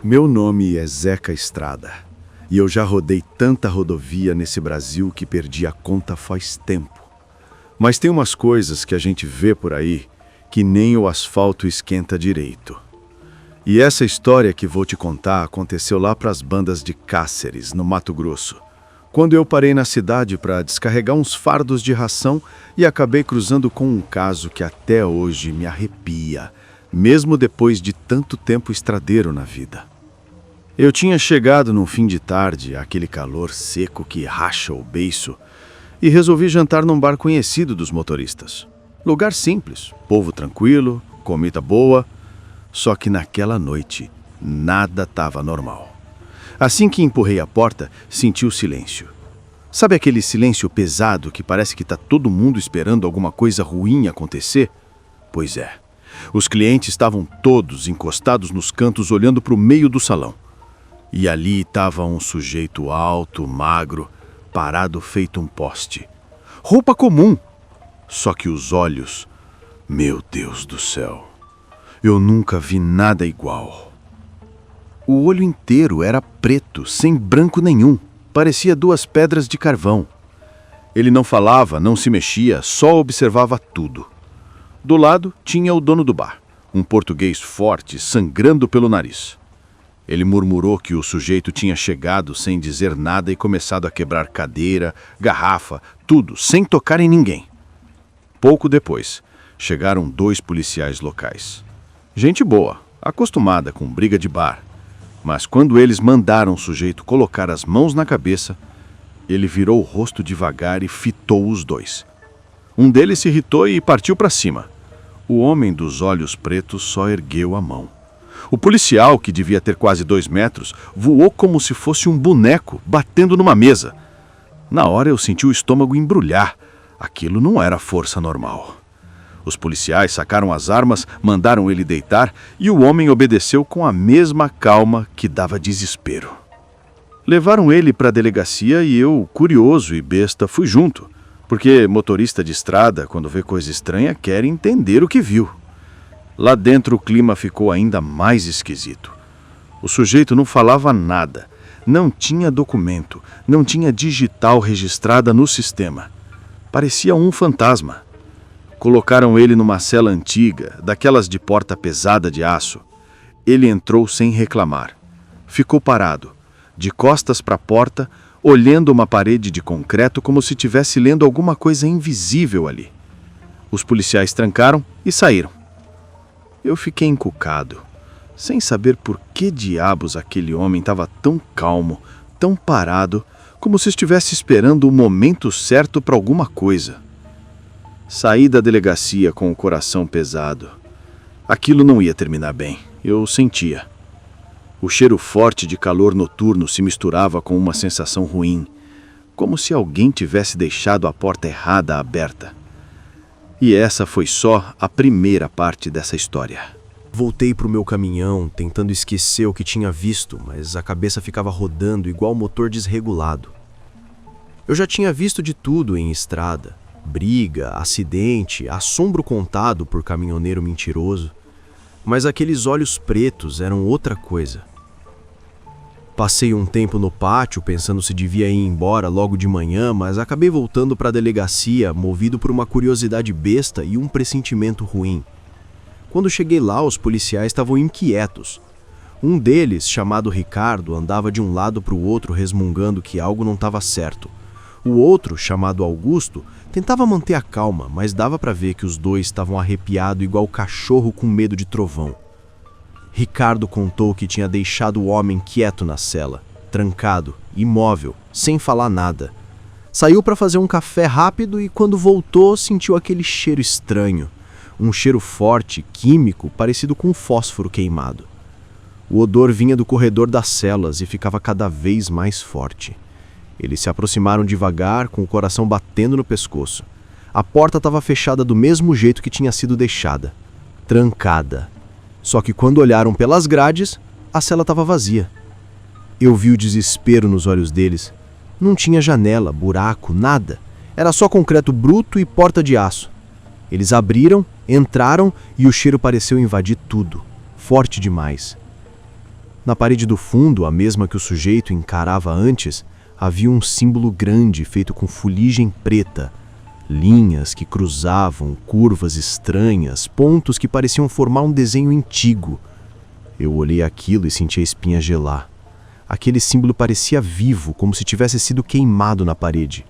Meu nome é Zeca Estrada e eu já rodei tanta rodovia nesse Brasil que perdi a conta faz tempo. Mas tem umas coisas que a gente vê por aí que nem o asfalto esquenta direito. E essa história que vou te contar aconteceu lá para as bandas de Cáceres, no Mato Grosso, quando eu parei na cidade para descarregar uns fardos de ração e acabei cruzando com um caso que até hoje me arrepia, mesmo depois de tanto tempo estradeiro na vida. Eu tinha chegado num fim de tarde, aquele calor seco que racha o beiço, e resolvi jantar num bar conhecido dos motoristas. Lugar simples, povo tranquilo, comida boa, só que naquela noite nada estava normal. Assim que empurrei a porta, senti o silêncio. Sabe aquele silêncio pesado que parece que está todo mundo esperando alguma coisa ruim acontecer? Pois é, os clientes estavam todos encostados nos cantos olhando para o meio do salão. E ali estava um sujeito alto, magro, parado feito um poste. Roupa comum, só que os olhos, meu Deus do céu, eu nunca vi nada igual. O olho inteiro era preto, sem branco nenhum, parecia duas pedras de carvão. Ele não falava, não se mexia, só observava tudo. Do lado tinha o dono do bar, um português forte, sangrando pelo nariz. Ele murmurou que o sujeito tinha chegado sem dizer nada e começado a quebrar cadeira, garrafa, tudo, sem tocar em ninguém. Pouco depois, chegaram 2 policiais locais. Gente boa, acostumada com briga de bar. Mas quando eles mandaram o sujeito colocar as mãos na cabeça, ele virou o rosto devagar e fitou os 2. Um deles se irritou e partiu para cima. O homem dos olhos pretos só ergueu a mão. O policial, que devia ter quase 2 metros, voou como se fosse um boneco, batendo numa mesa. Na hora eu senti o estômago embrulhar. Aquilo não era força normal. Os policiais sacaram as armas, mandaram ele deitar e o homem obedeceu com a mesma calma que dava desespero. Levaram ele para a delegacia e eu, curioso e besta, fui junto, porque motorista de estrada, quando vê coisa estranha, quer entender o que viu. Lá dentro o clima ficou ainda mais esquisito. O sujeito não falava nada, não tinha documento, não tinha digital registrada no sistema. Parecia um fantasma. Colocaram ele numa cela antiga, daquelas de porta pesada de aço. Ele entrou sem reclamar. Ficou parado, de costas para a porta, olhando uma parede de concreto como se estivesse lendo alguma coisa invisível ali. Os policiais trancaram e saíram. Eu fiquei encucado, sem saber por que diabos aquele homem estava tão calmo, tão parado, como se estivesse esperando o momento certo para alguma coisa. Saí da delegacia com o coração pesado. Aquilo não ia terminar bem, eu sentia. O cheiro forte de calor noturno se misturava com uma sensação ruim, como se alguém tivesse deixado a porta errada aberta. E essa foi só a primeira parte dessa história. Voltei para o meu caminhão, tentando esquecer o que tinha visto, mas a cabeça ficava rodando igual motor desregulado. Eu já tinha visto de tudo em estrada. Briga, acidente, assombro contado por caminhoneiro mentiroso. Mas aqueles olhos pretos eram outra coisa. Passei um tempo no pátio pensando se devia ir embora logo de manhã, mas acabei voltando para a delegacia, movido por uma curiosidade besta e um pressentimento ruim. Quando cheguei lá, os policiais estavam inquietos. Um deles, chamado Ricardo, andava de um lado para o outro resmungando que algo não estava certo. O outro, chamado Augusto, tentava manter a calma, mas dava para ver que os dois estavam arrepiados igual cachorro com medo de trovão. Ricardo contou que tinha deixado o homem quieto na cela, trancado, imóvel, sem falar nada. Saiu para fazer um café rápido e quando voltou sentiu aquele cheiro estranho. Um cheiro forte, químico, parecido com fósforo queimado. O odor vinha do corredor das celas e ficava cada vez mais forte. Eles se aproximaram devagar, com o coração batendo no pescoço. A porta estava fechada do mesmo jeito que tinha sido deixada, trancada. Só que quando olharam pelas grades, a cela estava vazia. Eu vi o desespero nos olhos deles. Não tinha janela, buraco, nada. Era só concreto bruto e porta de aço. Eles abriram, entraram e o cheiro pareceu invadir tudo. forte demais. Na parede do fundo, a mesma que o sujeito encarava antes, havia um símbolo grande feito com fuligem preta, linhas que cruzavam, curvas estranhas, pontos que pareciam formar um desenho antigo. Eu olhei aquilo e senti a espinha gelar. Aquele símbolo parecia vivo, como se tivesse sido queimado na parede.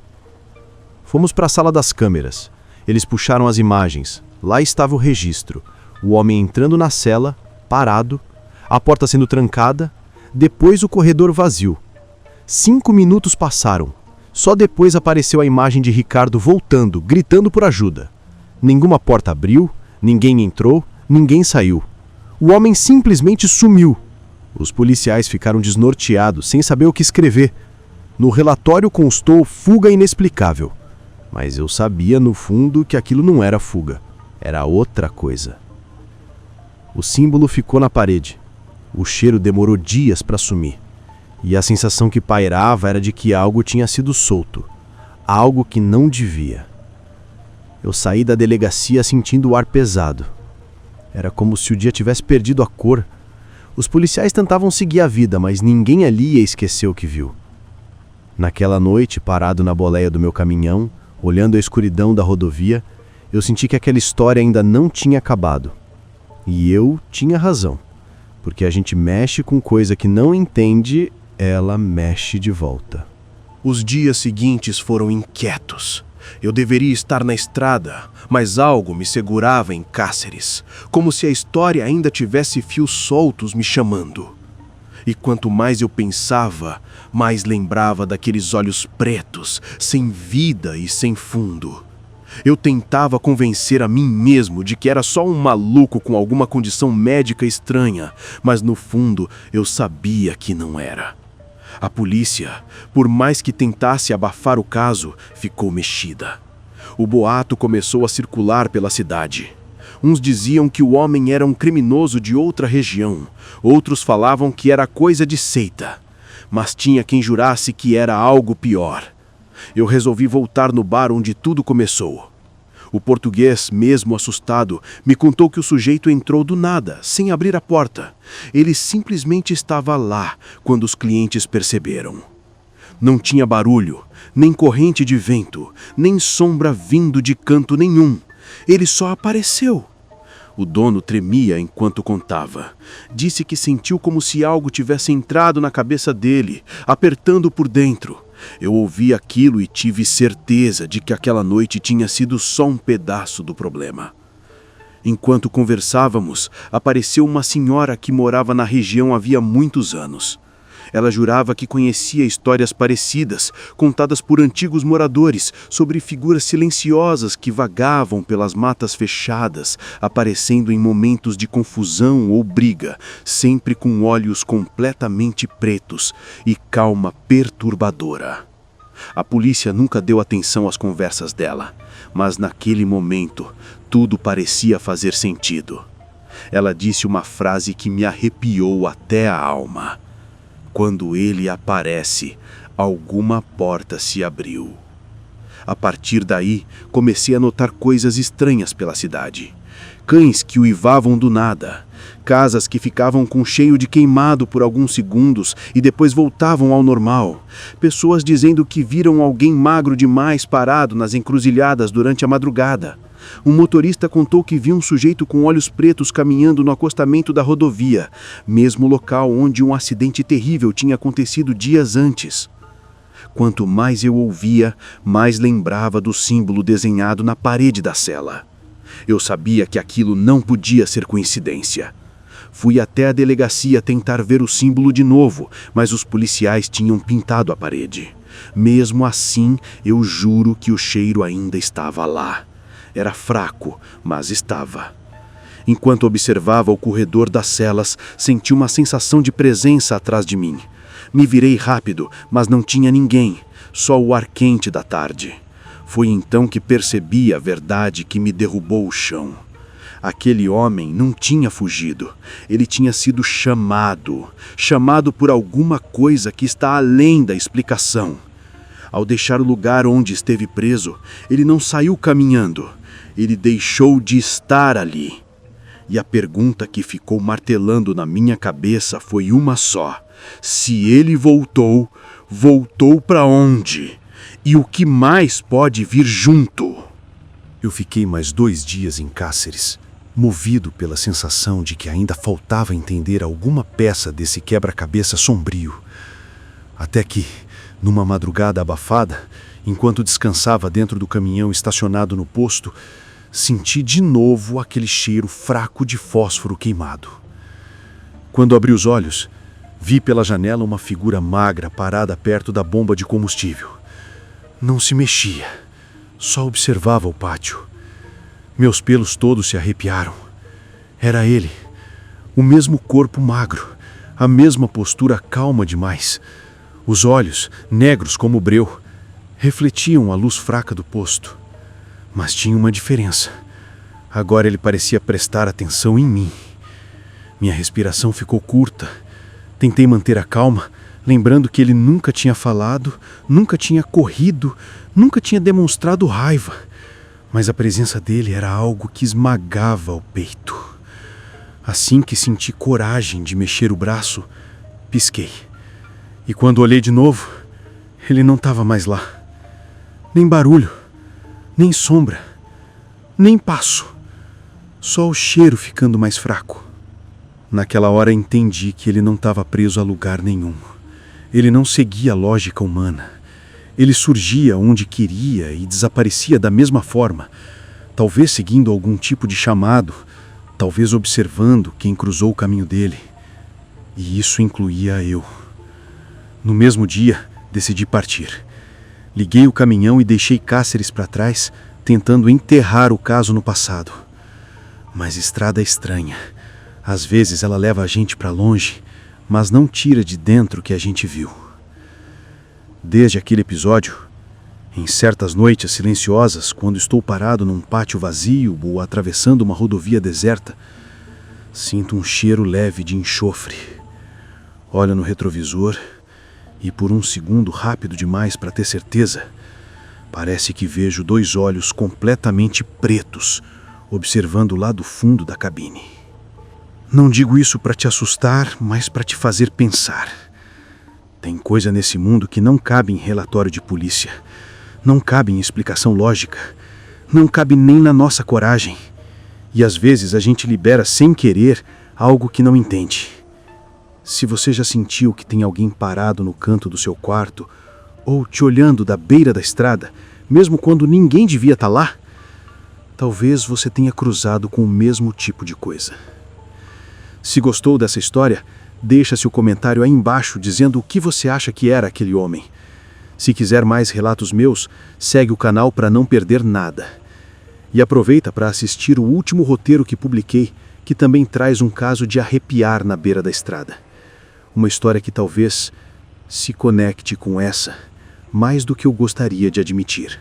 Fomos para a sala das câmeras. Eles puxaram as imagens. Lá estava o registro. O homem entrando na cela, parado, a porta sendo trancada, depois o corredor vazio. 5 minutos passaram. Só depois apareceu a imagem de Ricardo voltando, gritando por ajuda. Nenhuma porta abriu, ninguém entrou, ninguém saiu. O homem simplesmente sumiu. Os policiais ficaram desnorteados, sem saber o que escrever. No relatório constou fuga inexplicável. Mas eu sabia, no fundo, que aquilo não era fuga. Era outra coisa. O símbolo ficou na parede. O cheiro demorou dias para sumir. E a sensação que pairava era de que algo tinha sido solto. Algo que não devia. Eu saí da delegacia sentindo o ar pesado. Era como se o dia tivesse perdido a cor. Os policiais tentavam seguir a vida, mas ninguém ali ia esquecer o que viu. Naquela noite, parado na boleia do meu caminhão, olhando a escuridão da rodovia, eu senti que aquela história ainda não tinha acabado. E eu tinha razão. Porque a gente mexe com coisa que não entende, ela mexe de volta. Os dias seguintes foram inquietos. Eu deveria estar na estrada, mas algo me segurava em Cáceres, como se a história ainda tivesse fios soltos me chamando. E quanto mais eu pensava, mais lembrava daqueles olhos pretos, sem vida e sem fundo. Eu tentava convencer a mim mesmo de que era só um maluco com alguma condição médica estranha, mas no fundo eu sabia que não era. A polícia, por mais que tentasse abafar o caso, ficou mexida. O boato começou a circular pela cidade. Uns diziam que o homem era um criminoso de outra região, outros falavam que era coisa de seita. Mas tinha quem jurasse que era algo pior. Eu resolvi voltar no bar onde tudo começou. O português, mesmo assustado, me contou que o sujeito entrou do nada, sem abrir a porta. Ele simplesmente estava lá quando os clientes perceberam. Não tinha barulho, nem corrente de vento, nem sombra vindo de canto nenhum. Ele só apareceu. O dono tremia enquanto contava. Disse que sentiu como se algo tivesse entrado na cabeça dele, apertando por dentro. Eu ouvi aquilo e tive certeza de que aquela noite tinha sido só um pedaço do problema. Enquanto conversávamos, apareceu uma senhora que morava na região havia muitos anos. Ela jurava que conhecia histórias parecidas, contadas por antigos moradores, sobre figuras silenciosas que vagavam pelas matas fechadas, aparecendo em momentos de confusão ou briga, sempre com olhos completamente pretos e calma perturbadora. A polícia nunca deu atenção às conversas dela, mas naquele momento tudo parecia fazer sentido. Ela disse uma frase que me arrepiou até a alma. Quando ele aparece, alguma porta se abriu. A partir daí, comecei a notar coisas estranhas pela cidade. Cães que uivavam do nada, casas que ficavam com cheiro de queimado por alguns segundos e depois voltavam ao normal, pessoas dizendo que viram alguém magro demais parado nas encruzilhadas durante a madrugada. Um motorista contou que viu um sujeito com olhos pretos caminhando no acostamento da rodovia, mesmo local onde um acidente terrível tinha acontecido dias antes. Quanto mais eu ouvia, mais lembrava do símbolo desenhado na parede da cela. Eu sabia que aquilo não podia ser coincidência. Fui até a delegacia tentar ver o símbolo de novo, mas os policiais tinham pintado a parede. Mesmo assim, eu juro que o cheiro ainda estava lá. Era fraco, mas estava. Enquanto observava o corredor das celas, senti uma sensação de presença atrás de mim. Me virei rápido, mas não tinha ninguém, só o ar quente da tarde. Foi então que percebi a verdade que me derrubou o chão. Aquele homem não tinha fugido. Ele tinha sido chamado por alguma coisa que está além da explicação. Ao deixar o lugar onde esteve preso, ele não saiu caminhando. Ele deixou de estar ali. E a pergunta que ficou martelando na minha cabeça foi uma só: se ele voltou, voltou para onde? E o que mais pode vir junto? Eu fiquei mais 2 dias em Cáceres, movido pela sensação de que ainda faltava entender alguma peça desse quebra-cabeça sombrio. Até que, numa madrugada abafada, enquanto descansava dentro do caminhão estacionado no posto, senti de novo aquele cheiro fraco de fósforo queimado. Quando abri os olhos, vi pela janela uma figura magra parada perto da bomba de combustível. Não se mexia, só observava o pátio. Meus pelos todos se arrepiaram. Era ele, o mesmo corpo magro, a mesma postura calma demais. Os olhos, negros como breu, refletiam a luz fraca do posto. Mas tinha uma diferença. Agora ele parecia prestar atenção em mim. Minha respiração ficou curta. Tentei manter a calma, lembrando que ele nunca tinha falado, nunca tinha corrido, nunca tinha demonstrado raiva. Mas a presença dele era algo que esmagava o peito. Assim que senti coragem de mexer o braço, pisquei. E quando olhei de novo, ele não estava mais lá. Nem barulho, nem sombra, nem passo. Só o cheiro ficando mais fraco. Naquela hora entendi que ele não estava preso a lugar nenhum. Ele não seguia a lógica humana. Ele surgia onde queria e desaparecia da mesma forma, talvez seguindo algum tipo de chamado, talvez observando quem cruzou o caminho dele. E isso incluía eu. No mesmo dia, decidi partir. Liguei o caminhão e deixei Cáceres para trás, tentando enterrar o caso no passado. Mas estrada é estranha. Às vezes ela leva a gente para longe, mas não tira de dentro o que a gente viu. Desde aquele episódio, em certas noites silenciosas, quando estou parado num pátio vazio ou atravessando uma rodovia deserta, sinto um cheiro leve de enxofre. Olho no retrovisor e, por um segundo rápido demais para ter certeza, parece que vejo 2 olhos completamente pretos observando lá do fundo da cabine. Não digo isso para te assustar, mas para te fazer pensar. Tem coisa nesse mundo que não cabe em relatório de polícia, não cabe em explicação lógica, não cabe nem na nossa coragem. E às vezes a gente libera sem querer algo que não entende. Se você já sentiu que tem alguém parado no canto do seu quarto ou te olhando da beira da estrada, mesmo quando ninguém devia estar lá, talvez você tenha cruzado com o mesmo tipo de coisa. Se gostou dessa história, deixa seu comentário aí embaixo dizendo o que você acha que era aquele homem. Se quiser mais relatos meus, segue o canal para não perder nada. E aproveita para assistir o último roteiro que publiquei, que também traz um caso de arrepiar na beira da estrada. Uma história que talvez se conecte com essa, mais do que eu gostaria de admitir.